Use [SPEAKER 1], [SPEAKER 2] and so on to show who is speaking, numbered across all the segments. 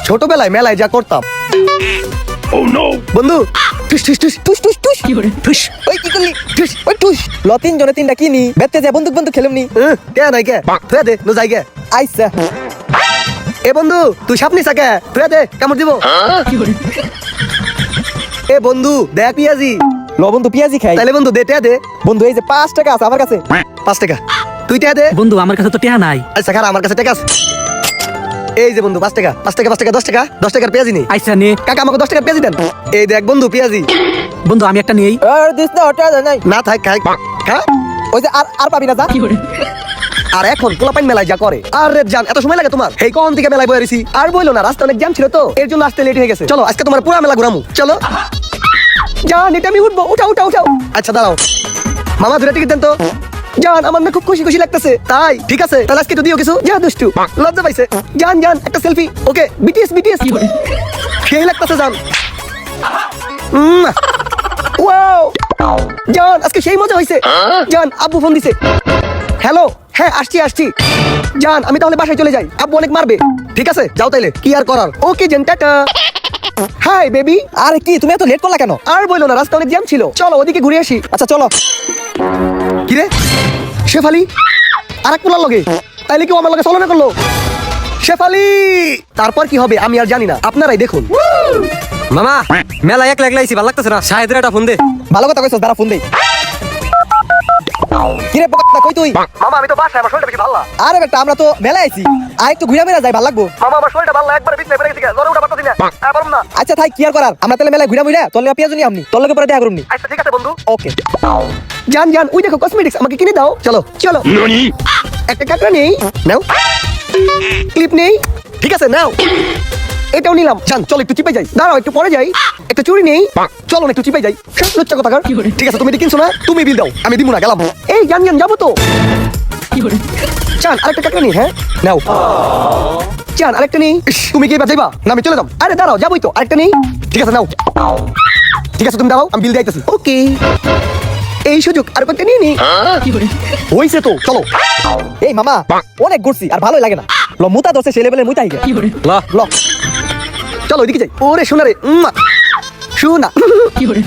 [SPEAKER 1] ছোটবেলায় মেলায় যা করতাম। বন্ধু টুস টুস টুস টুস টুস টুস টুস ওই কি করলি টুস ওই টুস
[SPEAKER 2] লতিন জনে তিনটা কিনি বেতে যায় বন্দুক বন্দুক খেলুমনি
[SPEAKER 1] কে নাই কে তুই দে নো যাই গে
[SPEAKER 2] আইসা
[SPEAKER 1] এ বন্ধু তুই সাপ নিস কে তুই দে কামড় দিব এ বন্ধু দেখ পিয়াজি
[SPEAKER 2] ল বন্ধু পিয়াজি খাই
[SPEAKER 1] তাইলে বন্ধু দে দে
[SPEAKER 2] বন্ধু এই যে 5 টাকা আছে আমার কাছে
[SPEAKER 1] 5 টাকা তুই দে
[SPEAKER 3] বন্ধু আমার কাছে তো টেহা নাই।
[SPEAKER 1] আচ্ছা খারাপ আমার কাছে টাকা আছে এই যে বন্ধু 5 টাকা 5 টাকা 5 টাকা 10 টাকা 10 টাকার পেঁয়াজি নেই
[SPEAKER 3] আইসা নে
[SPEAKER 1] কাকা আমাকে 10 টাকার পেঁয়াজি দেন এই দেখ বন্ধু পেঁয়াজি
[SPEAKER 3] বন্ধু আমি একটা নেই।
[SPEAKER 2] আর দিস না ওটা নাই
[SPEAKER 1] না থাক খাই খা
[SPEAKER 2] ওই যে আর পাবি না যা
[SPEAKER 1] আর এখন পোলাপাইন মেলায় যা করে আর রে জান এত সময় লাগে তোমার এই কোন থেকে মেলায় বয়ে রইছি আর বইলো না রাস্তা অনেক জ্যাম ছিল তো এর জন্য আসতে লেট হয়ে গেছে চলো আজকে তোমার পুরো মেলা ঘুরামু চলো জান এটা আমি উঠবো উঠাও উঠাও উঠাও আচ্ছা দাঁড়াও মামা ধরে টিকিট দেন তো জান আমার না খুব খুশি খুশি লাগতেছে তাই ঠিক আছে তাহলে আজকে তো দিও কিছু যা দুষ্টু লজ্জা পাইছে জান জান একটা সেলফি ওকে বিটিএস বিটিএস সেই লাগতেছে জান ওয়াও জান আজকে সেই মজা হইছে জান আব্বু ফোন দিছে হ্যালো হ্যাঁ আসছি আসছি জান আমি তাহলে বাসায় চলে যাই আব্বু অনেক মারবে ঠিক আছে যাও তাইলে কি আর করার ওকে জান টাটা হাই বেবি
[SPEAKER 2] আরে কি তুমি এত লেট করলা কেন
[SPEAKER 1] আর বইলো না রাস্তা অনেক জ্যাম ছিল চলো ওদিকে ঘুরে আসি
[SPEAKER 2] আচ্ছা চলো
[SPEAKER 1] কি রে শেফালি আরেক পোলার লগে তাইলে কেউ আমার লগে চলনা করলো শেফালি তারপর কি হবে আমি আর জানি না আপনারাই দেখুন
[SPEAKER 4] মামা মেলা একলা একলা আইছি ভালো লাগতেছে না শাহেদের একটা ফোন দে
[SPEAKER 2] ভালো কথা কইছস দাঁড়া ফোন দেই কি রে বকটা কই তুই
[SPEAKER 1] মামা আমি তো বাসায় আমার শরীরটা বেশি ভালো না
[SPEAKER 2] আরে বেটা আমরা তো মেলা আইছি আর একটু ঘুরে মেলা যাই ভালো লাগবো
[SPEAKER 1] মামা আমার শরীরটা ভালো না একবার বিছনায় পড়ে গেছি জ্বরে উঠা পারতাছি না পারুম না
[SPEAKER 2] আচ্ছা থাক কি আর করার আমরা তাহলে মেলা ঘুরা মুইরা তোর লাগে পেঁয়াজ নিয়ে আমনি তোর লাগে পরে দেখা করুমনি
[SPEAKER 1] আচ্ছা ঠিক আছে বন্ধু
[SPEAKER 2] ওকে
[SPEAKER 1] জান জান ওই দেখো কসমেটিক্স আমাকে কিনে দাও চলো চলো একটা কাকড়া নেই নাও ক্লিপ নেই ঠিক আছে নাও এটাও নিলাম জান চলো একটু চিপে যাই দাঁড়াও একটু পরে যাই একটা চুড়ি নেই চলো না একটু চিপে যাই লজ্জা কথা ঠিক আছে তুমি এটা কিনছো না তুমি বিল দাও আমি দিব না গেলাম এই জান জান যাবো তো জান আরেকটা কাকড়া নেই হ্যাঁ নাও জান আরেকটা নেই তুমি কি এবার যাইবা না আমি চলে যাম আরে দাঁড়াও যাবোই তো আরেকটা নেই ঠিক আছে নাও ঠিক আছে তুমি দাঁড়াও আমি বিল দিতেছি ওকে এই সুযোগ আর কত নিয়ে নি হইছে তো চলো
[SPEAKER 2] এই মামা অনেক ঘুরছি আর ভালোই লাগে না ল মুতা দছে সেই লেভেলে মুতাই গে
[SPEAKER 4] ল
[SPEAKER 2] ল
[SPEAKER 1] চলো ওইদিকে যাই ওরে শোনা রে শোনা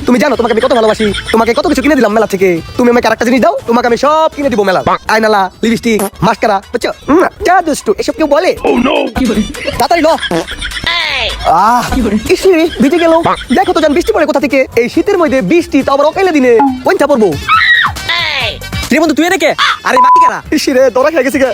[SPEAKER 1] তুমি জানো তোমাকে আমি কত ভালোবাসি তোমাকে কত কিছু কিনে দিলাম মেলা থেকে তুমি আমাকে আরেকটা জিনিস দাও তোমাকে আমি সব কিনে দিব মেলা আয়নালা লিপস্টিক মাস্কারা বুঝছো যা দুষ্টু এসব কেউ বলে
[SPEAKER 2] তাড়াতাড়ি ল
[SPEAKER 1] ইসি রে ভিজে গেল দেখো তো জান বৃষ্টি পড়ে কোথা থেকে এই শীতের মধ্যে বৃষ্টি তো আবার অকেলে দিনে কোনটা পড়বো
[SPEAKER 4] রে বন্ধু তুই নাকি আরে মাটি কারা
[SPEAKER 1] ইসি রে দরা খেয়ে গেছি গা